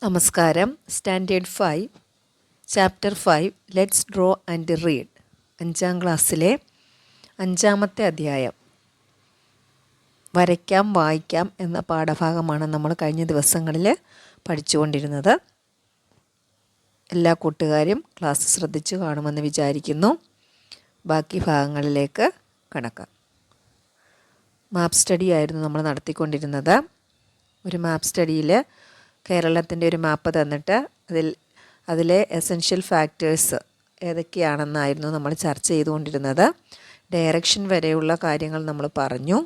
നമസ്കാരം. Standard 5 chapter 5 let's draw and read 5ാം ക്ലാസ്സിലെ 5ാമത്തെ അധ്യായം വരയ്ക്കാം വായിക്കാം എന്ന പാഠഭാഗമാണ് നമ്മൾ കഴിഞ്ഞ ദിവസങ്ങളിൽ പഠിച്ചുകൊണ്ടിരുന്നത്. എല്ലാ കൂട്ടുകാരും ക്ലാസ് ശ്രദ്ധിച്ചു കാണുമെന്ന് വിചാരിക്കുന്നു. ബാക്കി ഭാഗങ്ങളിലേക്ക് കടക്കാം. മാപ്പ് സ്റ്റഡി ആയിരുന്നു നമ്മൾ നടത്തിക്കൊണ്ടിരുന്നത്. ഒരു മാപ്പ് സ്റ്റഡിയിൽ കേരളത്തിൻ്റെ ഒരു മാപ്പ് തന്നിട്ട് അതിലെ എസെൻഷ്യൽ ഫാക്ടേഴ്സ് ഏതൊക്കെയാണെന്നായിരുന്നു നമ്മൾ ചർച്ച ചെയ്തുകൊണ്ടിരുന്നത്. ഡയറക്ഷൻ വരെയുള്ള കാര്യങ്ങൾ നമ്മൾ പറഞ്ഞു.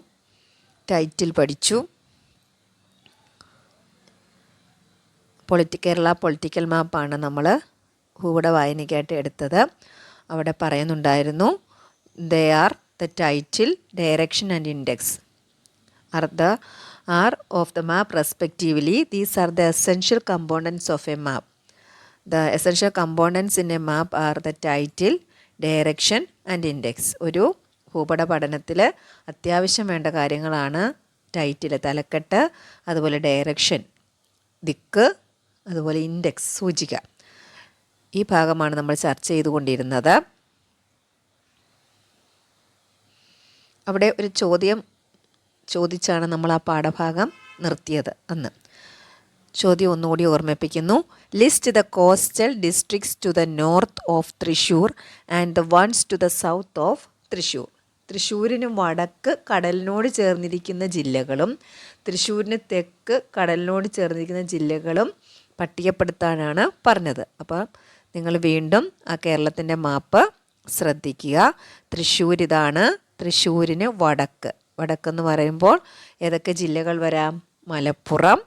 ടൈറ്റിൽ പഠിച്ചു. കേരള പൊളിറ്റിക്കൽ മാപ്പാണ് നമ്മൾ ഭൂപട വായനയ്ക്കായിട്ട് എടുത്തത്. അവിടെ പറയുന്നുണ്ടായിരുന്നു they are the title, direction and index are of the map respectively. These are the essential components of a map. The essential components in a map are the title, direction and index. ഒരു ഭൂപട പഠനത്തിൽ അത്യാവശ്യം വേണ്ട കാര്യങ്ങളാണ് title, തലക്കെട്ട്, അതുപോലെ direction, ദിക്ക്, അതുപോലെ index, സൂചിക. ഈ ഭാഗമാണ് നമ്മൾ ചർച്ച ചെയ്തുകൊണ്ടിരുന്നത്. അവിടെ ഒരു ചോദിച്ചാണ് നമ്മൾ ആ പാഠഭാഗം നിർത്തിയത് അന്ന്. ചോദ്യം ഒന്നുകൂടി ഓർമ്മിപ്പിക്കുന്നു. List the coastal districts to the north of Thrissur and the ones to the south of Thrissur. തൃശ്ശൂരിന് വടക്ക് കടലിനോട് ചേർന്നിരിക്കുന്ന ജില്ലകളും തൃശ്ശൂരിന് തെക്ക് കടലിനോട് ചേർന്നിരിക്കുന്ന ജില്ലകളും പട്ടികപ്പെടുത്താനാണ് പറഞ്ഞത്. അപ്പോൾ നിങ്ങൾ വീണ്ടും ആ കേരളത്തിൻ്റെ മാപ്പ് ശ്രദ്ധിക്കുക. തൃശ്ശൂർ ഇതാണ്. തൃശ്ശൂരിന് വടക്കെന്ന് പറയുമ്പോൾ ഏതൊക്കെ ജില്ലകൾ വരാം? മലപ്പുറം,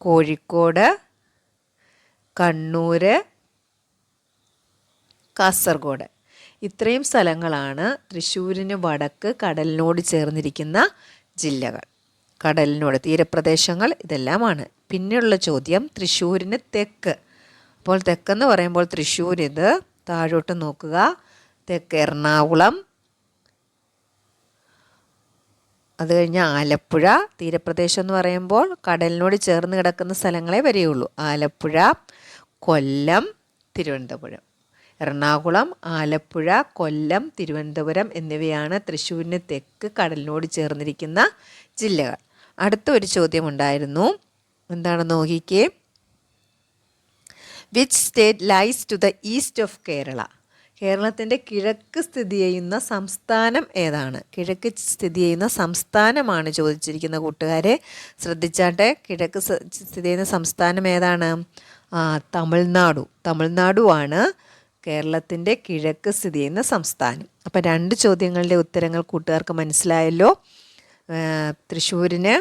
കോഴിക്കോട്, കണ്ണൂർ, കാസർഗോഡ്. ഇത്രയും സ്ഥലങ്ങളാണ് തൃശ്ശൂരിന് വടക്ക് കടലിനോട് ചേർന്നിരിക്കുന്ന ജില്ലകൾ. കടലിനോട് തീരപ്രദേശങ്ങൾ ഇതെല്ലാമാണ്. പിന്നെയുള്ള ചോദ്യം തൃശ്ശൂരിന് തെക്ക്. അപ്പോൾ തെക്കെന്ന് പറയുമ്പോൾ തൃശ്ശൂർ ഇത് താഴോട്ട് നോക്കുക. തെക്ക് എറണാകുളം, അത് കഴിഞ്ഞ് ആലപ്പുഴ. തീരപ്രദേശം എന്ന് പറയുമ്പോൾ കടലിനോട് ചേർന്ന് കിടക്കുന്ന സ്ഥലങ്ങളെ വരെയുള്ളൂ. ആലപ്പുഴ, കൊല്ലം, തിരുവനന്തപുരം. എറണാകുളം, ആലപ്പുഴ, കൊല്ലം, തിരുവനന്തപുരം എന്നിവയാണ് തൃശ്ശൂരിന് തെക്ക് കടലിനോട് ചേർന്നിരിക്കുന്ന ജില്ലകൾ. അടുത്ത ഒരു ചോദ്യമുണ്ടായിരുന്നു. എന്താണെന്ന് നോക്കിക്കേ. Which state lies to the east of Kerala? കേരളത്തിൻ്റെ കിഴക്ക് സ്ഥിതി ചെയ്യുന്ന സംസ്ഥാനം ഏതാണ്? കിഴക്ക് സ്ഥിതി ചെയ്യുന്ന സംസ്ഥാനമാണ് ചോദിച്ചിരിക്കുന്ന കൂട്ടുകാരെ. ശ്രദ്ധിച്ചാട്ടെ. കിഴക്ക് സ്ഥിതി ചെയ്യുന്ന സംസ്ഥാനം ഏതാണ്? തമിഴ്നാടുവാണ് കേരളത്തിൻ്റെ കിഴക്ക് സ്ഥിതി ചെയ്യുന്ന സംസ്ഥാനം. അപ്പം 2 ചോദ്യങ്ങളുടെ ഉത്തരങ്ങൾ കൂട്ടുകാർക്ക് മനസ്സിലായല്ലോ. തൃശ്ശൂരിന്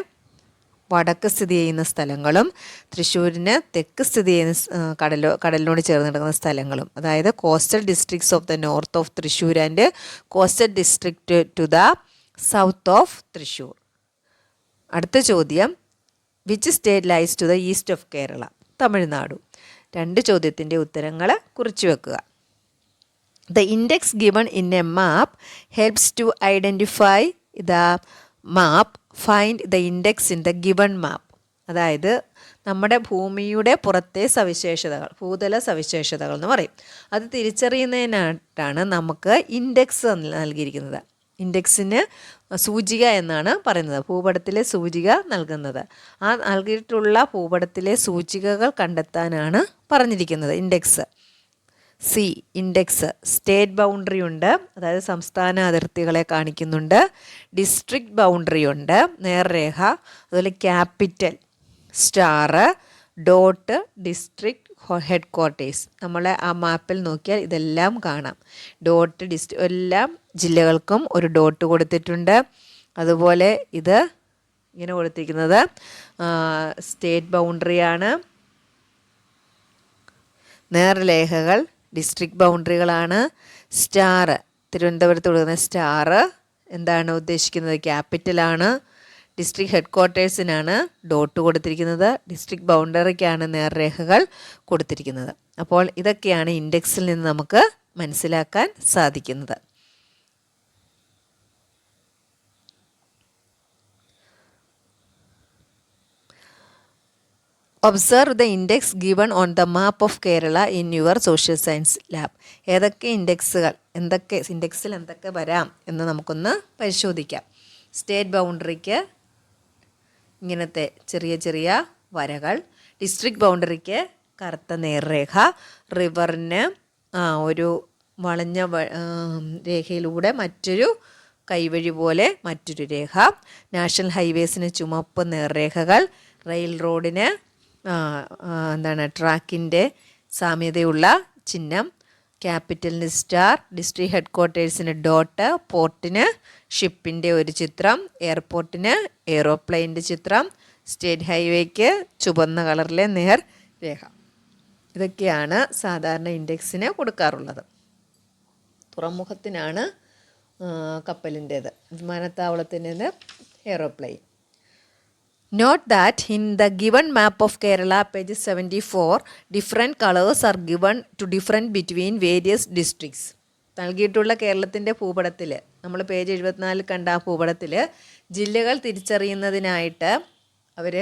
വടക്ക് സ്ഥിതി ചെയ്യുന്ന സ്ഥലങ്ങളും തൃശ്ശൂരിന് തെക്ക് സ്ഥിതി ചെയ്യുന്ന കടലിനോട് ചേർന്ന് കിടക്കുന്ന സ്ഥലങ്ങളും, അതായത് coastal districts of the north of Thrissur and coastal district to the south of Thrissur. അടുത്ത ചോദ്യം, which state lies to the east of Kerala? Tamil Nadu. 2 ചോദ്യത്തിൻ്റെ ഉത്തരങ്ങൾ കുറിച്ചു വെക്കുക. The index given in a map helps to identify the map. Find the index in the given map. അതായത് നമ്മുടെ ഭൂമിയുടെ പുറത്തെ സവിശേഷതകൾ, ഭൂതല സവിശേഷതകൾ എന്ന് പറയും. അത് തിരിച്ചറിയുന്നതിനായിട്ടാണ് നമുക്ക് ഇൻഡെക്സ് നൽകിയിരിക്കുന്നത്. ഇൻഡെക്സിന് സൂചിക എന്നാണ് പറയുന്നത്. ഭൂപടത്തിലെ സൂചിക നൽകുന്നത്. ആ നൽകിയിട്ടുള്ള ഭൂപടത്തിലെ സൂചികകൾ കണ്ടെത്താനാണ് പറഞ്ഞിരിക്കുന്നത്. ഇൻഡെക്സ്. സ്റ്റേറ്റ് ബൗണ്ടറി ഉണ്ട്, അതായത് സംസ്ഥാന അതിർത്തികളെ കാണിക്കുന്നുണ്ട്. ഡിസ്ട്രിക്ട് ബൗണ്ടറി ഉണ്ട്, നേർരേഖ. അതുപോലെ capital, star, dot, district head quarters. നമ്മളെ ആ മാപ്പിൽ നോക്കിയാൽ ഇതെല്ലാം കാണാം. എല്ലാ ജില്ലകൾക്കും ഒരു ഡോട്ട് കൊടുത്തിട്ടുണ്ട്. അതുപോലെ ഇത് ഇങ്ങനെ കൊടുത്തിരിക്കുന്നത് സ്റ്റേറ്റ് ബൗണ്ടറിയാണ്. നേർരേഖകൾ ഡിസ്ട്രിക്ട് ബൗണ്ടറികളാണ്. സ്റ്റാർ, തിരുവനന്തപുരത്ത് കൊടുക്കുന്ന സ്റ്റാർ എന്താണ് ഉദ്ദേശിക്കുന്നത്? ക്യാപിറ്റലാണ്. ഡിസ്ട്രിക്ട് ഹെഡ് ക്വാർട്ടേഴ്സിനാണ് ഡോട്ട് കൊടുത്തിരിക്കുന്നത്. ഡിസ്ട്രിക്ട് ബൗണ്ടറിക്കാണ് നേർരേഖകൾ കൊടുത്തിരിക്കുന്നത്. അപ്പോൾ ഇതൊക്കെയാണ് ഇൻഡെക്സിൽ നിന്ന് നമുക്ക് മനസ്സിലാക്കാൻ സാധിക്കുന്നത്. Observe the index given on the map of Kerala in your social science lab. ഏതൊക്കെ ഇൻഡെക്സിൽ എന്തൊക്കെ വരാം എന്ന് നമുക്കൊന്ന് പരിശോധിക്കാം. സ്റ്റേറ്റ് ബൗണ്ടറിക്ക് ഇങ്ങനത്തെ ചെറിയ ചെറിയ വരകൾ, ഡിസ്ട്രിക്ട് ബൗണ്ടറിക്ക് കറുത്ത നേർരേഖ, റിവറിന് ഒരു വളഞ്ഞ രേഖയിലൂടെ മറ്റൊരു കൈവഴി പോലെ മറ്റൊരു രേഖ, നാഷണൽ ഹൈവേസിന് ചുമപ്പ് നേർരേഖകൾ, റെയിൽ റോഡിന് ട്രാക്കിൻ്റെ സാമ്യതയുള്ള ചിഹ്നം, ക്യാപിറ്റലിന് സ്റ്റാർ, ഡിസ്ട്രിക്ട് ഹെഡ് ക്വാർട്ടേഴ്സിന് ഡോട്ട്, പോർട്ടിന് ഷിപ്പിൻ്റെ ഒരു ചിത്രം, എയർപോർട്ടിന് എയ്റോപ്ലെയിൻ്റെ ചിത്രം, സ്റ്റേറ്റ് ഹൈവേക്ക് ചുവന്ന കളറിലെ നേർ രേഖ. ഇതൊക്കെയാണ് സാധാരണ ഇൻഡെക്സിന് കൊടുക്കാറുള്ളത്. തുറമുഖത്തിനാണ് കപ്പലിൻ്റേത്, വിമാനത്താവളത്തിൻ്റേത് aeroplane. Note that in the given map of Kerala, page 74, different colors are given to different between various districts. നൽകിയിട്ടുള്ള കേരളത്തിൻ്റെ ഭൂപടത്തിൽ, നമ്മൾ പേജ് 74 കണ്ട ആ ഭൂപടത്തിൽ ജില്ലകൾ തിരിച്ചറിയുന്നതിനായിട്ട് അവർ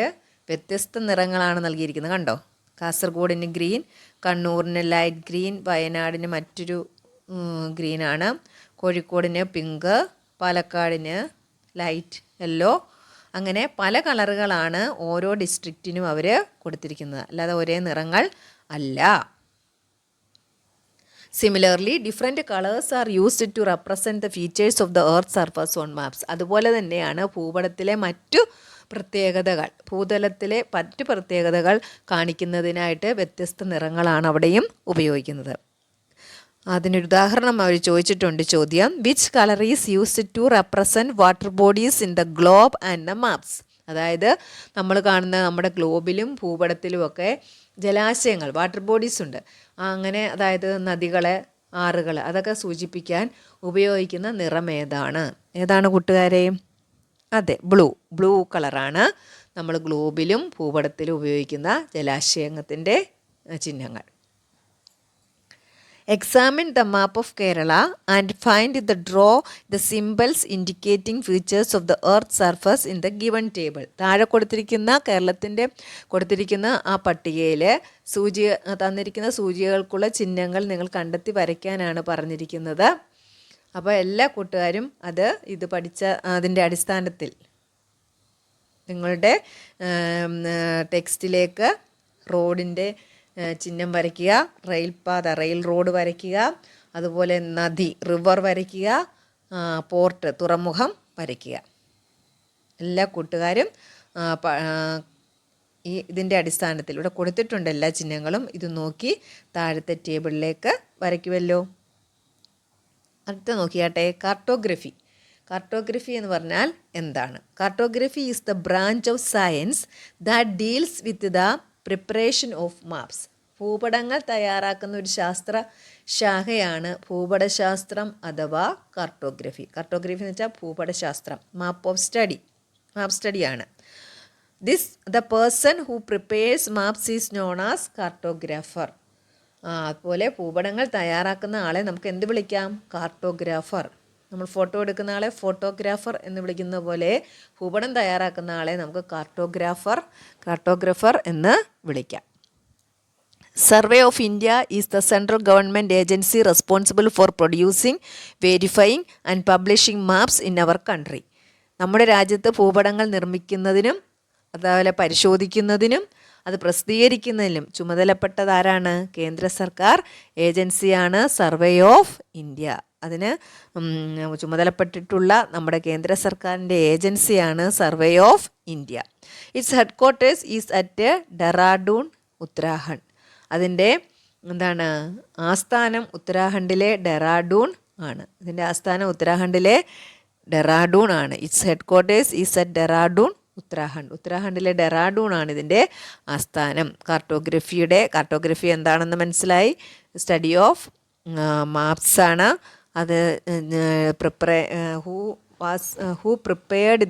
വ്യത്യസ്ത നിറങ്ങളാണ് നൽകിയിരിക്കുന്നത്. കണ്ടോ? കാസർഗോഡിന് ഗ്രീൻ, കണ്ണൂരിന് ലൈറ്റ് ഗ്രീൻ, വയനാടിന് മറ്റൊരു ഗ്രീനാണ്, കോഴിക്കോടിന് പിങ്ക്, പാലക്കാടിന് ലൈറ്റ് യെല്ലോ. അങ്ങനെ പല കളറുകളാണ് ഓരോ ഡിസ്ട്രിക്റ്റിനും അവർ കൊടുത്തിരിക്കുന്നത്, അല്ലാതെ ഒരേ നിറങ്ങൾ അല്ല. Similarly different colours are used to represent the features of the earth surface on maps. അതുപോലെ തന്നെയാണ് ഭൂപടത്തിലെ ഭൂതലത്തിലെ മറ്റു പ്രത്യേകതകൾ കാണിക്കുന്നതിനായിട്ട് വ്യത്യസ്ത നിറങ്ങളാണ് അവിടെയും ഉപയോഗിക്കുന്നത്. അതിനൊരു ഉദാഹരണം അവർ ചോദിച്ചിട്ടുണ്ട്. ചോദ്യം: which colour is used to represent water bodies in the globe and the maps? അതായത് നമ്മൾ കാണുന്ന നമ്മുടെ ഗ്ലോബിലും ഭൂപടത്തിലുമൊക്കെ ജലാശയങ്ങൾ, വാട്ടർ ബോഡീസ് ഉണ്ട്. അങ്ങനെ അതായത് നദികൾ, ആറുകൾ, അതൊക്കെ സൂചിപ്പിക്കാൻ ഉപയോഗിക്കുന്ന നിറം ഏതാണ് കൂട്ടുകാരെ? അതെ, ബ്ലൂ കളറാണ് നമ്മൾ ഗ്ലോബിലും ഭൂപടത്തിലും ഉപയോഗിക്കുന്ന ജലാശയത്തിൻ്റെ ചിഹ്നങ്ങൾ. Examine the map of Kerala and draw the symbols indicating features of the earth surface in the given table. താഴെ കൊടുത്തിരിക്കുന്ന ആ പട്ടികയിൽ തന്നിരിക്കുന്ന സൂചികൾക്കുള്ള ചിഹ്നങ്ങൾ നിങ്ങൾ കണ്ടെത്തി വരയ്ക്കാനാണ് പറഞ്ഞിരിക്കുന്നത്. അപ്പോൾ എല്ലാ കൂട്ടുകാരും ഇത് പഠിച്ച അതിൻ്റെ അടിസ്ഥാനത്തിൽ നിങ്ങളുടെ ടെക്സ്റ്റിലേക്ക് റോഡിൻ്റെ ചിഹ്നം വരയ്ക്കുക, റെയിൽ റോഡ് വരയ്ക്കുക, അതുപോലെ നദി റിവർ വരയ്ക്കുക, പോർട്ട് തുറമുഖം വരയ്ക്കുക. എല്ലാ കൂട്ടുകാരും ഇതിൻ്റെ അടിസ്ഥാനത്തിൽ ഇവിടെ കൊടുത്തിട്ടുണ്ട് എല്ലാ ചിഹ്നങ്ങളും. ഇത് നോക്കി താഴത്തെ ടേബിളിലേക്ക് വരയ്ക്കുമല്ലോ. അടുത്ത നോക്കിയാട്ടെ, കാർട്ടോഗ്രഫി എന്ന് പറഞ്ഞാൽ എന്താണ്? Cartography is the branch of science that deals with the preparation of maps. ഭൂപടങ്ങൾ തയ്യാറാക്കുന്ന ഒരു ശാസ്ത്ര ശാഖയാണ് ഭൂപടശാസ്ത്രം അഥവാ കാർട്ടോഗ്രഫി. കാർട്ടോഗ്രഫി എന്ന് വെച്ചാൽ ഭൂപടശാസ്ത്രം, മാപ്പ് സ്റ്റഡിയാണ്. The person who prepares maps is known as cartographer. അതുപോലെ ഭൂപടങ്ങൾ തയ്യാറാക്കുന്ന ആളെ നമുക്ക് എന്ത് വിളിക്കാം? കാർട്ടോഗ്രാഫർ. നമ്മൾ ഫോട്ടോ എടുക്കുന്ന ആളെ ഫോട്ടോഗ്രാഫർ എന്ന് വിളിക്കുന്ന പോലെ ഭൂപടം തയ്യാറാക്കുന്ന ആളെ നമുക്ക് കാർട്ടോഗ്രാഫർ എന്ന് വിളിക്കാം. Survey of India is the central government agency responsible for producing, verifying and publishing maps in our country. നമ്മുടെ രാജ്യത്ത് ഭൂപടങ്ങൾ നിർമ്മിക്കുന്നതിനും അതുപോലെ പരിശോധിക്കുന്നതിനും അത് പ്രസിദ്ധീകരിക്കുന്നതിനും ചുമതലപ്പെട്ടതാരാണ്? കേന്ദ്ര സർക്കാർ ഏജൻസിയാണ് സർവേ ഓഫ് ഇന്ത്യ. അതിന് ചുമതലപ്പെട്ടിട്ടുള്ള നമ്മുടെ കേന്ദ്ര സർക്കാരിൻ്റെ ഏജൻസിയാണ് survey of India. It's head quarters is at Dehradun, Uttarakhand. അതിൻ്റെ ആസ്ഥാനം ഉത്തരാഖണ്ഡിലെ ഡെറാഡൂൺ ആണ്. ഇതിൻ്റെ ആസ്ഥാനം ഉത്തരാഖണ്ഡിലെ ഡെറാഡൂൺ ആണ്. It's head quarters is at Dehradun, ഉത്തരാഖണ്ഡിലെ ഡെറാഡൂൺ ആണ് ഇതിൻ്റെ ആസ്ഥാനം. കാർട്ടോഗ്രഫി എന്താണെന്ന് മനസ്സിലായി. സ്റ്റഡി ഓഫ് മാപ്സ് ആണ്. അത് who prepared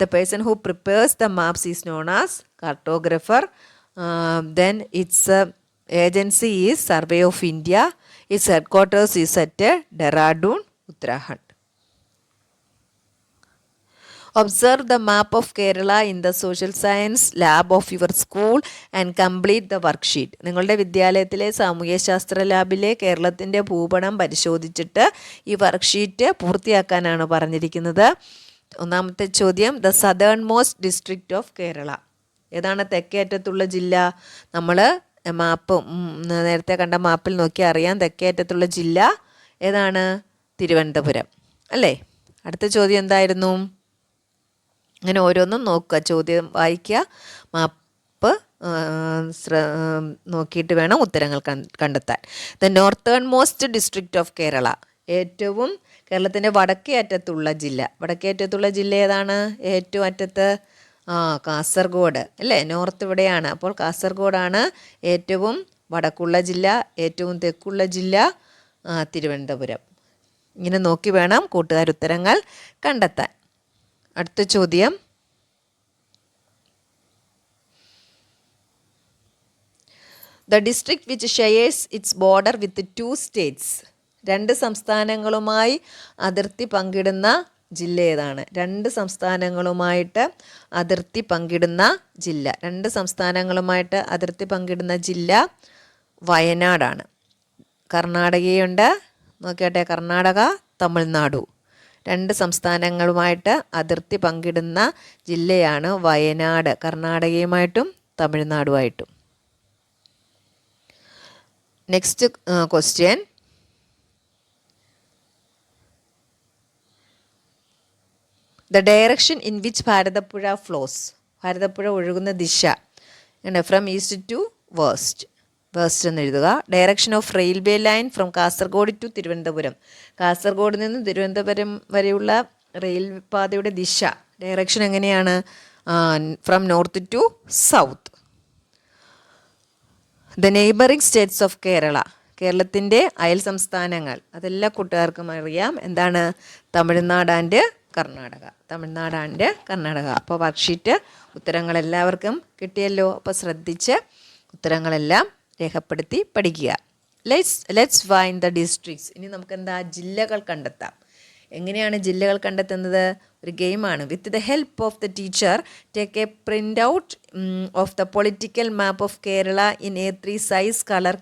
the person who prepares the maps is known as cartographer. Then its agency is Survey of India. Its headquarters is at Dehradun, Uttarakhand. Observe the map of Kerala in the social science lab of your school and complete the worksheet. നിങ്ങളുടെ വിദ്യാലയത്തിലെ സാമൂഹ്യശാസ്ത്ര ലാബിലെ കേരളത്തിൻ്റെ ഭൂപടം പരിശോധിച്ചിട്ട് ഈ worksheet പൂർത്തിയാക്കാനാണ് പറഞ്ഞിരിക്കുന്നത്. ഒന്നാമത്തെ ചോദ്യം, the southern most district of Kerala. ഏതാണ് തെക്കേ അറ്റത്തുള്ള ജില്ല? നമ്മൾ മാപ്പ് നേരത്തെ കണ്ട മാപ്പിൽ നോക്കി അറിയാം. തെക്കേ അറ്റത്തുള്ള ജില്ല ഏതാണ്? തിരുവനന്തപുരം അല്ലേ? അടുത്ത ചോദ്യം എന്തായിരുന്നു? അങ്ങനെ ഓരോന്നും നോക്കുക, ചോദ്യം വായിക്കുക, മാപ്പ് നോക്കിയിട്ട് വേണം ഉത്തരങ്ങൾ കണ്ടെത്താൻ. The northern most district of Kerala. ഏറ്റവും കേരളത്തിൻ്റെ വടക്കേ അറ്റത്തുള്ള ജില്ല. വടക്കേ അറ്റത്തുള്ള ജില്ല ഏതാണ്? ഏറ്റവും അറ്റത്ത് കാസർഗോഡ് അല്ലേ? നോർത്ത് ഇവിടെയാണ്. അപ്പോൾ കാസർഗോഡാണ് ഏറ്റവും വടക്കുള്ള ജില്ല. ഏറ്റവും തെക്കുള്ള ജില്ല തിരുവനന്തപുരം. ഇങ്ങനെ നോക്കി വേണം കൂട്ടുകാർ ഉത്തരങ്ങൾ കണ്ടെത്താൻ. അടുത്ത ചോദ്യം, the district which shares it's border with 2 States. 2 സംസ്ഥാനങ്ങളുമായി അതിർത്തി പങ്കിടുന്ന ജില്ല ഏതാണ്? 2 സംസ്ഥാനങ്ങളുമായിട്ട് അതിർത്തി പങ്കിടുന്ന ജില്ല. 2 സംസ്ഥാനങ്ങളുമായിട്ട് അതിർത്തി പങ്കിടുന്ന ജില്ല വയനാടാണ്. കർണാടകയുണ്ട്, നോക്കിയാട്ടെ, കർണാടക, തമിഴ്നാടു. 2 സംസ്ഥാനങ്ങളുമായിട്ട് അതിർത്തി പങ്കിടുന്ന ജില്ലയാണ് വയനാട്, കർണാടകയുമായിട്ടും തമിഴ്നാടുമായിട്ടും. Next question, the direction in which Bharathapuzha flows. Bharathapuzha ഒഴുകുന്ന ദിശ from east to west. West എന്ന് എഴുതുക. Direction of railway line from Kasaragod to Thiruvananthapuram. Kasaragod നിന്ന് തിരുവനന്തപുരം വരെയുള്ള റെയിൽ പാതയുടെ ദിശ, ഡയറക്ഷൻ എങ്ങനെയാണ്? From north to south. The neighbouring states of Kerala. കേരളത്തിൻ്റെ അയൽ സംസ്ഥാനങ്ങൾ അതെല്ലാ കൂട്ടുകാർക്കും അറിയാം. എന്താണ്? തമിഴ്നാട് ആൻഡ് കർണാടക. തമിഴ്നാട് ആൻഡ് കർണാടക. അപ്പോൾ വർക്ക്ഷീറ്റ് ഉത്തരങ്ങളെല്ലാവർക്കും കിട്ടിയല്ലോ. അപ്പോൾ ശ്രദ്ധിച്ച് ഉത്തരങ്ങളെല്ലാം രേഖപ്പെടുത്തി പഠിക്കുക. Let's find the districts. ഇനി നമുക്ക് എന്താ? ജില്ലകൾ കണ്ടെത്താം. എങ്ങനെയാണ് ജില്ലകൾ കണ്ടെത്തുന്നത്? ഒരു ഗെയിമാണ്. With the help of the teacher take a print out of the political map of Kerala in A3 size colour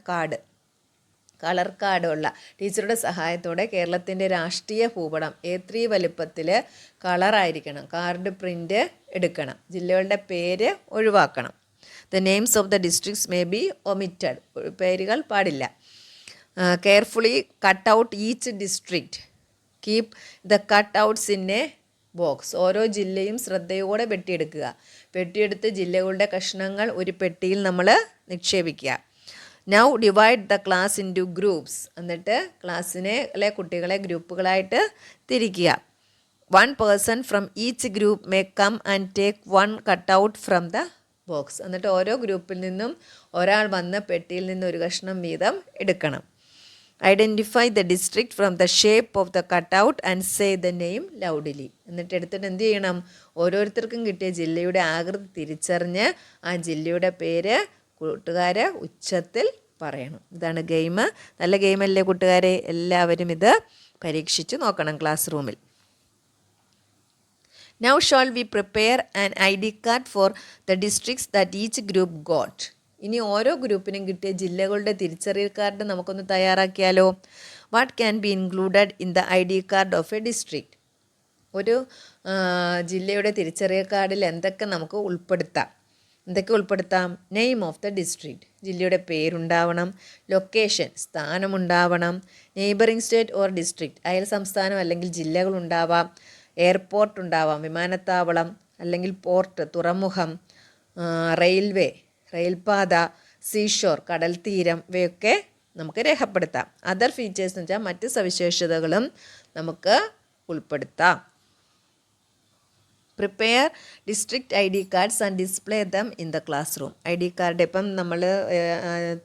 കാർഡുള്ള ടീച്ചറുടെ സഹായത്തോടെ കേരളത്തിൻ്റെ രാഷ്ട്രീയ ഭൂപടം A3 വലുപ്പത്തിൽ കളറായിരിക്കണം. കാർഡ് പ്രിൻ്റ് എടുക്കണം. ജില്ലകളുടെ പേര് ഒഴിവാക്കണം. The names of the districts may be omitted. പേരുകൾ പാടില്ല. Carefully cut out each district. Keep the cut outs in A box. ഓരോ ജില്ലയും ശ്രദ്ധയോടെ വെട്ടിയെടുക്കുക. വെട്ടിയെടുത്ത് ജില്ലകളുടെ കഷ്ണങ്ങൾ ഒരു പെട്ടിയിൽ നമ്മൾ നിക്ഷേപിക്കുക. Now divide the class into groups. എന്നിട്ട് ക്ലാസ്സിനെ കുട്ടികളെ ഗ്രൂപ്പുകളായിട്ട് തിരിക്കുക. 1 person from each group may come and take 1 cut out from the box. എന്നിട്ട് ഓരോ ഗ്രൂപ്പിൽ നിന്നും ഒരാൾ വന്ന് പെട്ടിയിൽ നിന്ന് ഒരു കഷ്ണം വീതം എടുക്കണം. Identify the district from the shape of the cut out and say the name loudly. എന്നിട്ട് എടുത്തിട്ട് എന്ത് ചെയ്യണം? ഓരോരുത്തർക്കും കിട്ടിയ ജില്ലയുടെ ആകൃതി തിരിച്ചറിഞ്ഞ് ആ ജില്ലയുടെ പേര് കൂട്ടുകാർ ഉച്ചത്തിൽ പറയണം. ഇതാണ് ഗെയിം. നല്ല ഗെയിമല്ലേ കൂട്ടുകാരെ? എല്ലാവരും ഇത് പരീക്ഷിച്ച് നോക്കണം ക്ലാസ് റൂമിൽ. Now shall we prepare an ID card for the districts that each group got. ഇനി ഓരോ ഗ്രൂപ്പിനും കിട്ടിയ ജില്ലകളുടെ തിരിച്ചറിയൽ കാർഡ് നമുക്കൊന്ന് തയ്യാറാക്കിയാലോ? What can be included in the ID card of a district. ഒരു ജില്ലയുടെ തിരിച്ചറിയൽ കാർഡിൽ എന്തൊക്കെ നമുക്ക് ഉൾപ്പെടുത്താം? നെയിം ഓഫ് ദ ഡിസ്ട്രിക്റ്റ്, ജില്ലയുടെ പേരുണ്ടാവണം. ലൊക്കേഷൻ, സ്ഥാനമുണ്ടാവണം. നെയ്ബറിംഗ് സ്റ്റേറ്റ് ഓർ ഡിസ്ട്രിക്റ്റ്, അയൽ സംസ്ഥാനം അല്ലെങ്കിൽ ജില്ലകളുണ്ടാവാം. എയർപോർട്ട് ഉണ്ടാവാം, വിമാനത്താവളം അല്ലെങ്കിൽ പോർട്ട്, തുറമുഖം. റെയിൽവേ, റെയിൽപാത. സീഷോർ, കടൽ തീരം. ഇവയൊക്കെ നമുക്ക് രേഖപ്പെടുത്താം. അതർ ഫീച്ചേഴ്സ് എന്ന് വെച്ചാൽ മറ്റ് സവിശേഷതകളും നമുക്ക് ഉൾപ്പെടുത്താം. Prepare district ID cards and display them in the class room. ID card ഇപ്പം നമ്മൾ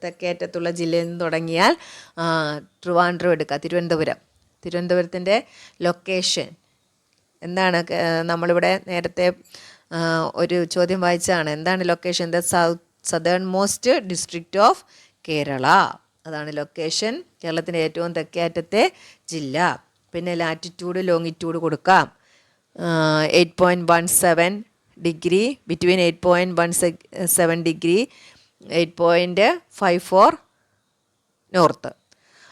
തെക്കേറ്റത്തുള്ള ജില്ലയിൽ നിന്ന് തുടങ്ങിയാൽ ട്രിവാൻഡ്രം എടുക്കുക. തിരുവനന്തപുരത്തിൻ്റെ ലൊക്കേഷൻ എന്താണ്? നമ്മളിവിടെ നേരത്തെ ഒരു ചോദ്യം വായിച്ചാണ്. എന്താണ് location? The southern most district of Kerala. അതാണ് ലൊക്കേഷൻ. കേരളത്തിൻ്റെ ഏറ്റവും തെക്കേ അറ്റത്തെ ജില്ല. പിന്നെ ലാറ്റിറ്റ്യൂഡ്, ലോങ്ങിറ്റ്യൂഡ് കൊടുക്കാം. 8.17 ഡിഗ്രി, ബിറ്റ്വീൻ 8.17 ഡിഗ്രി 8.54 നോർത്ത്.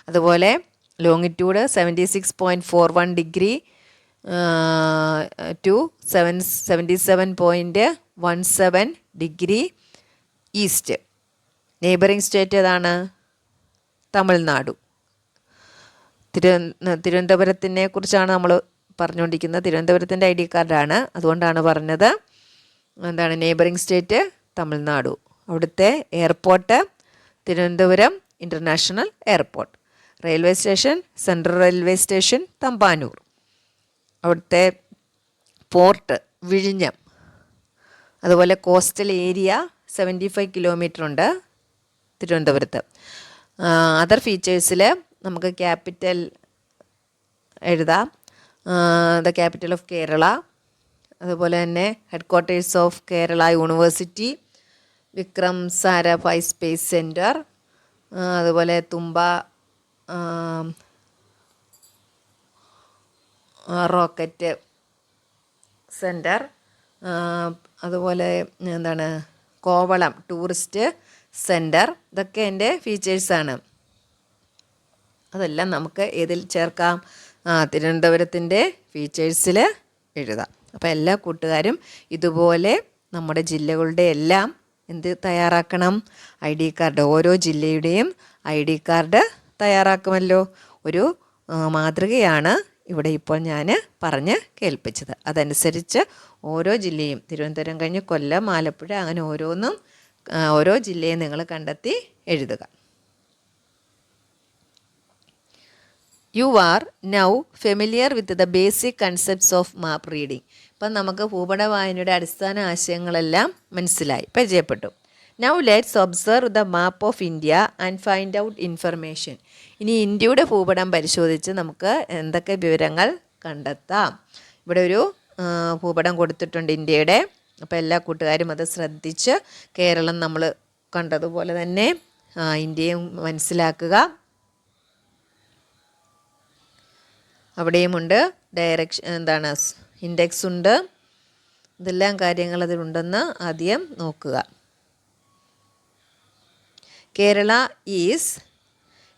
അതുപോലെ longitude 76.41 degree to 77.17 degree east. Neighbouring state ഏതാണ്? തമിഴ്നാടു. തിരുവനന്തപുരത്തിനെ കുറിച്ചാണ് നമ്മൾ പറഞ്ഞുകൊണ്ടിരിക്കുന്നത്. തിരുവനന്തപുരത്തിൻ്റെ ID കാർഡാണ്, അതുകൊണ്ടാണ് പറഞ്ഞത്. എന്താണ് നെയ്ബറിങ് സ്റ്റേറ്റ്? തമിഴ്നാടു. അവിടുത്തെ airport Thiruvananthapuram international airport. Railway station central railway station Thampanoor. അവിടുത്തെ പോർട്ട് വിഴിഞ്ഞം. അതുപോലെ കോസ്റ്റൽ ഏരിയ 75 കിലോമീറ്റർ ഉണ്ട് തിരുവനന്തപുരത്ത്. അതർ ഫീച്ചേഴ്സിൽ നമുക്ക് ക്യാപിറ്റൽ എഴുതാം, ദ ക്യാപിറ്റൽ ഓഫ് കേരള. അതുപോലെ തന്നെ head quarters of Kerala university, Vikram Sarabhai space centre, അതുപോലെ തുമ്പ റോക്കറ്റ് സെൻറ്റർ, അതുപോലെ എന്താണ് കോവളം ടൂറിസ്റ്റ് സെൻറ്റർ. ഇതൊക്കെ എൻ്റെ ഫീച്ചേഴ്സാണ്. അതെല്ലാം നമുക്ക് ഏതിൽ ചേർക്കാം? തിരുവനന്തപുരത്തിൻ്റെ ഫീച്ചേഴ്സിൽ എഴുതാം. അപ്പോൾ എല്ലാ കൂട്ടുകാരും ഇതുപോലെ നമ്മുടെ ജില്ലകളുടെ എല്ലാം എന്ത് തയ്യാറാക്കണം? ID card. ഓരോ ജില്ലയുടെയും ID കാർഡ് തയ്യാറാക്കുമല്ലോ. ഒരു മാതൃകയാണ് ഇവിടെ ഇപ്പോൾ ഞാൻ പറഞ്ഞ് കേൾപ്പിച്ചത്. അതനുസരിച്ച് ഓരോ ജില്ലയും, തിരുവനന്തപുരം കഴിഞ്ഞ് കൊല്ലം, ആലപ്പുഴ, അങ്ങനെ ഓരോന്നും ഓരോ ജില്ലയും നിങ്ങൾ കണ്ടെത്തി എഴുതുക. You are now familiar with the basic concepts of map reading. ഇപ്പം നമുക്ക് ഭൂപട വായനയുടെ അടിസ്ഥാന ആശയങ്ങളെല്ലാം മനസ്സിലായി, പരിചയപ്പെട്ടു. Now let's observe the map of India and find out information. ഇനി ഇന്ത്യയുടെ ഭൂപടം പരിശോധിച്ച് നമുക്ക് എന്തൊക്കെ വിവരങ്ങൾ കണ്ടെത്താം. ഇവിടെ ഒരു ഭൂപടം കൊടുത്തിട്ടുണ്ട് ഇന്ത്യയുടെ. അപ്പോൾ എല്ലാ കൂട്ടുകാരും അത് ശ്രദ്ധിച്ച് കേരളം നമ്മൾ കണ്ടതുപോലെ തന്നെ ഇന്ത്യയും മനസ്സിലാക്കുക. അവിടെയുമുണ്ട് ഡയറക്ഷൻ, എന്താണ് ഇൻഡെക്സ് ഉണ്ട്. ഇതെല്ലാം കാര്യങ്ങൾ അതിലുണ്ടെന്ന് ആദ്യം നോക്കുക. Kerala is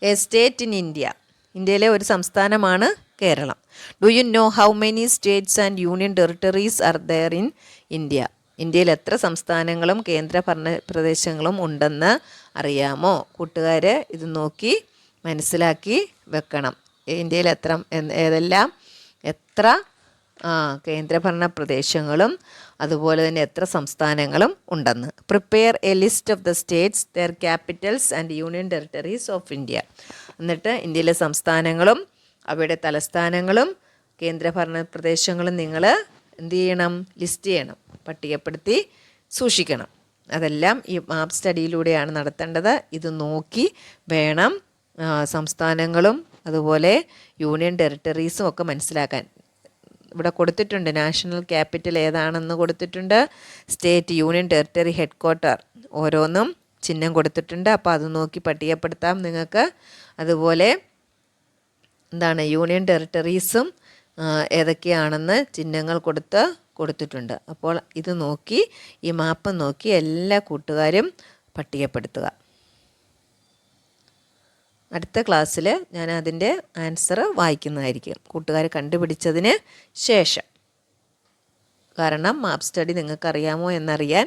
a state in India. ഇന്ത്യയിലെ ഒരു സംസ്ഥാനമാണ് കേരളം. Do you know how many states and union territories are there in India? ഇന്ത്യയിൽ എത്ര സംസ്ഥാനങ്ങളും കേന്ദ്രഭരണ പ്രദേശങ്ങളും ഉണ്ടെന്ന് അറിയാമോ? കൂട്ടുകാർ ഇത് നോക്കി മനസ്സിലാക്കി വെക്കണം. ഇന്ത്യയിൽ ഏതെല്ലാം എത്ര കേന്ദ്രഭരണ പ്രദേശങ്ങളും അതുപോലെ തന്നെ എത്ര സംസ്ഥാനങ്ങളും ഉണ്ടെന്ന്. Prepare a list of the states, their capitals and union territories of India. എന്നിട്ട് ഇന്ത്യയിലെ സംസ്ഥാനങ്ങളും അവയുടെ തലസ്ഥാനങ്ങളും കേന്ദ്രഭരണ പ്രദേശങ്ങളും നിങ്ങൾ എന്ത് ചെയ്യണം? ലിസ്റ്റ് ചെയ്യണം, പട്ടികപ്പെടുത്തി സൂക്ഷിക്കണം. അതെല്ലാം ഈ മാപ്പ് സ്റ്റഡിയിലൂടെയാണ് നടത്തേണ്ടത്. ഇത് നോക്കി വേണം സംസ്ഥാനങ്ങളും അതുപോലെ യൂണിയൻ ടെറിട്ടറീസും ഒക്കെ മനസ്സിലാക്കാൻ. ഇവിടെ കൊടുത്തിട്ടുണ്ട് നാഷണൽ ക്യാപിറ്റൽ ഏതാണെന്ന് കൊടുത്തിട്ടുണ്ട്, state union territory head quarter ഓരോന്നും ചിഹ്നം കൊടുത്തിട്ടുണ്ട്. അപ്പോൾ അത് നോക്കി പട്ടികപ്പെടുത്താം നിങ്ങൾക്ക്. അതുപോലെ എന്താണ് യൂണിയൻ ടെറിട്ടറീസും ഏതൊക്കെയാണെന്ന് ചിഹ്നങ്ങൾ കൊടുത്തിട്ടുണ്ട്. അപ്പോൾ ഇത് നോക്കി ഈ മാപ്പ് നോക്കി എല്ലാ കൂട്ടുകാരും പട്ടികപ്പെടുത്തുക. അടുത്ത ക്ലാസ്സിൽ ഞാൻ അതിൻ്റെ ആൻസർ വായിക്കുന്നതായിരിക്കും കൂട്ടുകാർ കണ്ടുപിടിച്ചതിന് ശേഷം. കാരണം മാപ്പ് സ്റ്റഡി നിങ്ങൾക്കറിയാമോ എന്നറിയാൻ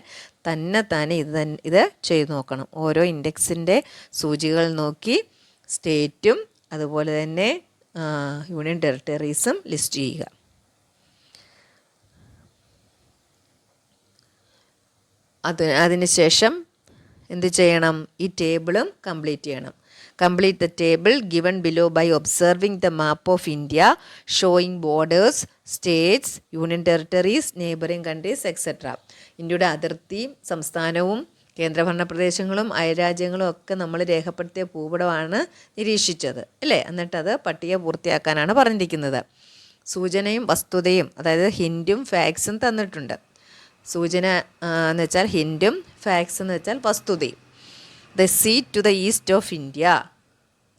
താനെ ഇത് ചെയ്തു നോക്കണം. ഓരോ ഇൻഡെക്സിൻ്റെ സൂചികൾ നോക്കി സ്റ്റേറ്റും അതുപോലെ തന്നെ യൂണിയൻ ടെറിട്ടറീസും ലിസ്റ്റ് ചെയ്യുക. അതിന് ശേഷം എന്ത് ചെയ്യണം? ഈ ടേബിളും കംപ്ലീറ്റ് ചെയ്യണം. Complete the table given below by observing the map of India showing borders, states, union territories, neighboring countries, etc. ഇന്ത്യയുടെ അതിർത്തിയും സംസ്ഥാനവും കേന്ദ്രഭരണ പ്രദേശങ്ങളും അയൽരാജ്യങ്ങളും ഒക്കെ നമ്മൾ രേഖപ്പെടുത്തിയ ഭൂപടമാണ് നിരീക്ഷിച്ചത് അല്ലേ? എന്നിട്ടത് പട്ടിക പൂർത്തിയാക്കാനാണ് പറഞ്ഞിരിക്കുന്നത്. സൂചനയും വസ്തുതയും, അതായത് ഹിൻറ്റും ഫാക്സും തന്നിട്ടുണ്ട്. സൂചന എന്ന് വെച്ചാൽ ഹിൻറ്റും, ഫാക്സ് എന്ന് വെച്ചാൽ വസ്തുതയും. The sea to the east of India,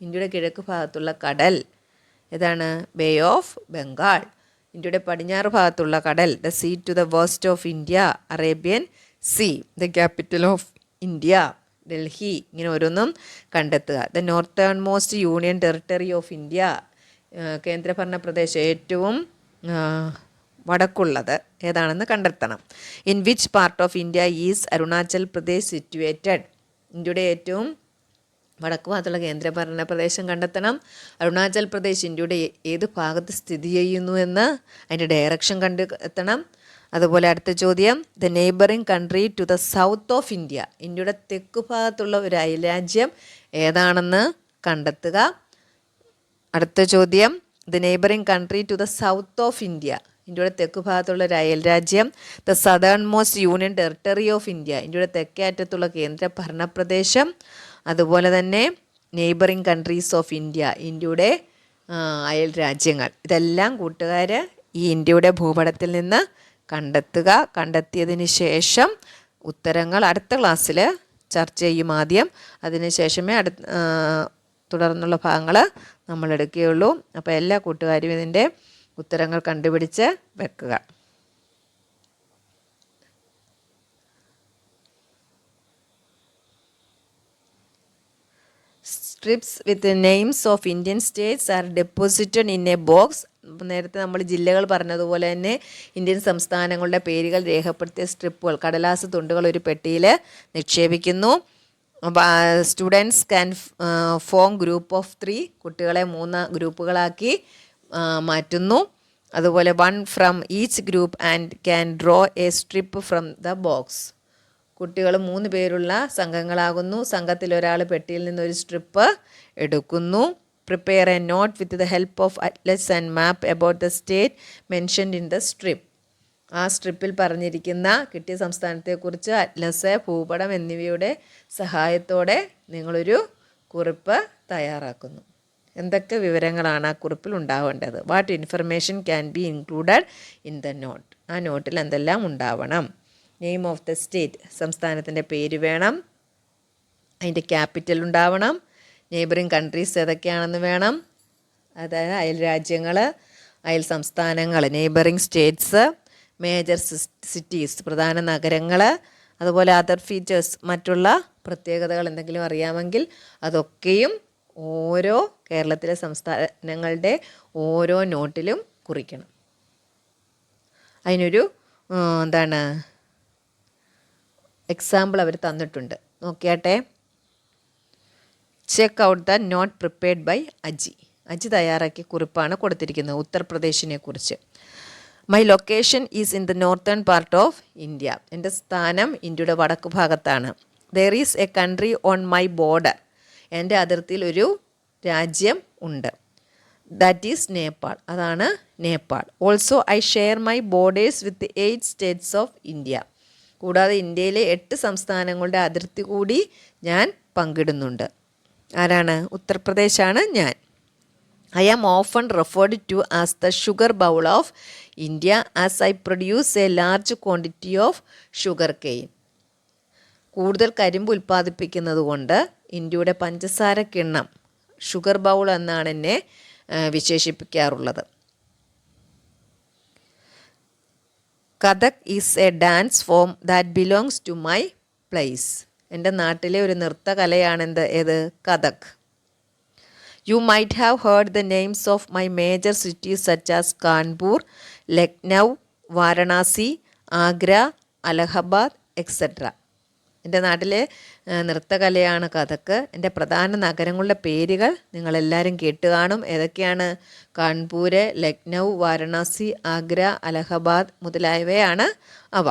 ഇന്ത്യയുടെ കിഴക്ക് ഭാഗത്തുള്ള കടൽ ഏതാണ്? Bay of Bengal. ഇന്ത്യയുടെ പടിഞ്ഞാറ് ഭാഗത്തുള്ള കടൽ. The sea to the west of India, Arabian sea. The capital of India, Delhi. ഇങ്ങനെ ഓരോന്നും കണ്ടെത്തുക. The northernmost union territory of India, കേന്ദ്രഭരണ പ്രദേശം ഏറ്റവും വടക്കുള്ളത് ഏതാണെന്ന് കണ്ടെത്തണം. In which part of India is Arunachal Pradesh situated, ഇന്ത്യയുടെ ഏറ്റവും വടക്ക് ഭാഗത്തുള്ള കേന്ദ്രഭരണ പ്രദേശം കണ്ടെത്തണം. അരുണാചൽ പ്രദേശ് ഇന്ത്യയുടെ ഏത് ഭാഗത്ത് സ്ഥിതി ചെയ്യുന്നു എന്ന് അതിൻ്റെ ഡയറക്ഷൻ കണ്ടെത്തണം. അതുപോലെ അടുത്ത ചോദ്യം, the neighbouring country to the south of India, ഇന്ത്യയുടെ തെക്ക് ഭാഗത്തുള്ള ഒരു അയൽരാജ്യം ഏതാണെന്ന് കണ്ടെത്തുക. അടുത്ത ചോദ്യം, the neighbouring country to the south of India, ഇന്ത്യയുടെ തെക്ക് ഭാഗത്തുള്ള ഒരു അയൽരാജ്യം. The southernmost union territory of India, ഇന്ത്യയുടെ തെക്കേ അറ്റത്തുള്ള കേന്ദ്ര ഭരണപ്രദേശം. അതുപോലെ തന്നെ നെയ്ബറിങ് കൺട്രീസ് ഓഫ് ഇന്ത്യ, ഇന്ത്യയുടെ അയൽ രാജ്യങ്ങൾ. ഇതെല്ലാം കൂട്ടുകാർ ഈ ഇന്ത്യയുടെ ഭൂപടത്തിൽ നിന്ന് കണ്ടെത്തുക. കണ്ടെത്തിയതിന് ശേഷം ഉത്തരങ്ങൾ അടുത്ത ക്ലാസ്സിൽ ചർച്ച ചെയ്യും ആദ്യം. അതിന് ശേഷമേ തുടർന്നുള്ള ഭാഗങ്ങൾ നമ്മൾ എടുക്കുകയുള്ളൂ. അപ്പോൾ എല്ലാ കൂട്ടുകാരും ഇതിൻ്റെ ഉത്തരങ്ങൾ കണ്ടുപിടിച്ച് വെക്കുക. Strips with the names of Indian states are deposited in a box. നേരത്തെ നമ്മൾ ജില്ലകൾ പറഞ്ഞതുപോലെ തന്നെ ഇന്ത്യൻ സംസ്ഥാനങ്ങളുടെ പേരുകൾ രേഖപ്പെടുത്തിയ സ്ട്രിപ്പുകൾ, കടലാസ് തുണ്ടുകൾ ഒരു പെട്ടിയിൽ നിക്ഷേപിക്കുന്നു. Students can form group of 3, കുട്ടികളെ 3 ഗ്രൂപ്പുകളാക്കി മാറ്റുന്നു. അതുപോലെ 1 from each group and can draw A strip from the box. കുട്ടികൾ 3 പേരുള്ള സംഘങ്ങളാകുന്നു. സംഘത്തിൽ ഒരാൾ പെട്ടിയിൽ നിന്നൊരു സ്ട്രിപ്പ് എടുക്കുന്നു. Prepare a note with the help of atlas and map about the state mentioned in the strip. ആ സ്ട്രിപ്പിൽ പറഞ്ഞിരിക്കുന്ന കിട്ടിയ സംസ്ഥാനത്തെക്കുറിച്ച് അറ്റ്ലസ്, ഭൂപടം എന്നിവയുടെ സഹായത്തോടെ നിങ്ങളൊരു കുറിപ്പ് തയ്യാറാക്കുന്നു. എന്തൊക്കെ വിവരങ്ങളാണ് ആ കുറിപ്പിൽ ഉണ്ടാവേണ്ടത്? What information can be included in the note. ആ നോട്ടിൽ എന്തെല്ലാം ഉണ്ടാവണം? നെയിം ഓഫ് ദ സ്റ്റേറ്റ്, സംസ്ഥാനത്തിൻ്റെ പേര് വേണം. അതിൻ്റെ ക്യാപിറ്റൽ ഉണ്ടാവണം. നെയ്ബറിങ് കൺട്രീസ് ഏതൊക്കെയാണെന്ന് വേണം, അതായത് അയൽ രാജ്യങ്ങൾ, അയൽ സംസ്ഥാനങ്ങൾ, നെയ്ബറിങ് സ്റ്റേറ്റ്സ്, മേജർ സിറ്റീസ്, പ്രധാന നഗരങ്ങൾ, അതുപോലെ അതർ ഫീച്ചേഴ്സ്, മറ്റുള്ള പ്രത്യേകതകൾ എന്തെങ്കിലും അറിയാമെങ്കിൽ അതൊക്കെയും ഓരോ കേരളത്തിലെ സംസ്ഥാനങ്ങളുടെ ഓരോ നോട്ടിലും കുറിക്കണം. അതിനൊരു എക്സാമ്പിൾ അവർ തന്നിട്ടുണ്ട്, നോക്കിയാട്ടെ. Check out the note prepared by Aji. Aji തയ്യാറാക്കിയ കുറിപ്പാണ് കൊടുത്തിരിക്കുന്നത് ഉത്തർപ്രദേശിനെ കുറിച്ച്. My location is in the northern part of India. എൻ്റെ സ്ഥാനം ഇന്ത്യയുടെ വടക്ക് ഭാഗത്താണ്. There is a country on my border. എൻ്റെ അതിർത്തിയിൽ ഒരു രാജ്യം ഉണ്ട്. That is Nepal. അതാണ് Nepal. Also I share my borders with 8 states of India. കൂടാതെ ഇന്ത്യയിലെ 8 സംസ്ഥാനങ്ങളുടെ അതിർത്തി കൂടി ഞാൻ പങ്കിടുന്നുണ്ട്. ആരാണ്? ഉത്തർപ്രദേശാണ് ഞാൻ. I am often referred to as the sugar bowl of India as I produce a large quantity of sugar cane. കൂടുതൽ കരിമ്പ് ഉൽപ്പാദിപ്പിക്കുന്നത് കൊണ്ട് ഇന്ത്യയുടെ പഞ്ചസാര കിണ്ണം, ഷുഗർ ബൗൾ എന്നാണ് എന്നെ വിശേഷിപ്പിക്കാറുള്ളത്. Kathak is a dance form that belongs to my place. എൻ്റെ നാട്ടിലെ ഒരു നൃത്തകലയാണ് ഏത്? Kathak. You might have heard the names of my major cities such as Kanpur, Lucknow, Varanasi, Agra, Allahabad etcetera. എൻ്റെ നാട്ടിലെ നൃത്തകലയാണ് കഥക്ക്. എൻ്റെ പ്രധാന നഗരങ്ങളുടെ പേരുകൾ നിങ്ങളെല്ലാവരും കേട്ട് കാണും. ഏതൊക്കെയാണ്? കാൺപൂര്, ലക്നൗ, വാരണാസി, ആഗ്ര, അലഹബാദ് മുതലായവയാണ് അവ.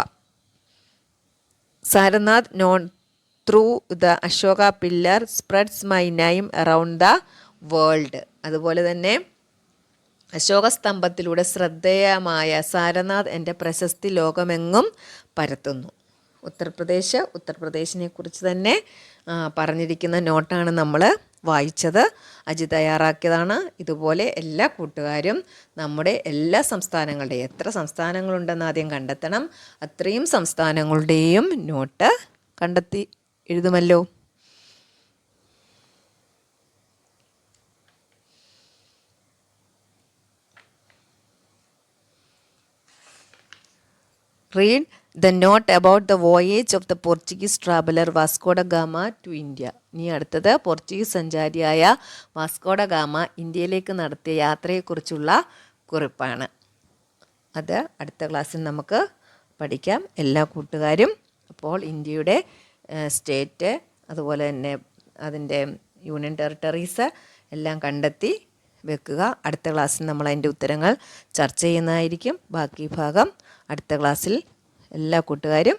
Sarnath non through the Ashoka pillar spreads my name around the world. അതുപോലെ തന്നെ അശോക സ്തംഭത്തിലൂടെ ശ്രദ്ധേയമായ സാരനാഥ് എൻ്റെ പ്രശസ്തി ലോകമെങ്ങും പരത്തുന്നു. ഉത്തർപ്രദേശിനെ കുറിച്ച് തന്നെ പറഞ്ഞിരിക്കുന്ന നോട്ടാണ് നമ്മൾ വായിച്ചത്. അജി തയ്യാറാക്കിയതാണ്. ഇതുപോലെ എല്ലാ കൂട്ടുകാരും നമ്മുടെ എല്ലാ സംസ്ഥാനങ്ങളുടെയും, എത്ര സംസ്ഥാനങ്ങളുണ്ടെന്ന് ആദ്യം കണ്ടെത്തണം. അത്രയും സംസ്ഥാനങ്ങളുടെയും നോട്ട് കണ്ടെത്തി എഴുതുമല്ലോ. Read the note about the voyage of the Portuguese traveller Vasco da Gama to India. ഇനി അടുത്തത് പോർച്ചുഗീസ് സഞ്ചാരിയായ വാസ്കോഡ ഗാമ ഇന്ത്യയിലേക്ക് നടത്തിയ യാത്രയെക്കുറിച്ചുള്ള കുറിപ്പാണ്. അത് അടുത്ത ക്ലാസ്സിൽ നമുക്ക് പഠിക്കാം. എല്ലാ കൂട്ടുകാരും അപ്പോൾ ഇന്ത്യയുടെ സ്റ്റേറ്റ്, അതുപോലെ തന്നെ അതിൻ്റെ യൂണിയൻ ടെറിട്ടറീസ് എല്ലാം കണ്ടെത്തി വെക്കുക. അടുത്ത ക്ലാസ്സിൽ നമ്മൾ അതിൻ്റെ ഉത്തരങ്ങൾ ചർച്ച ചെയ്യുന്നതായിരിക്കും. ബാക്കി ഭാഗം അടുത്ത ക്ലാസ്സിൽ എല്ലാ കൂട്ടുകാരും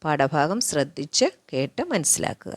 പാഠഭാഗം ശ്രദ്ധിച്ച് കേട്ട് മനസ്സിലാക്കുക.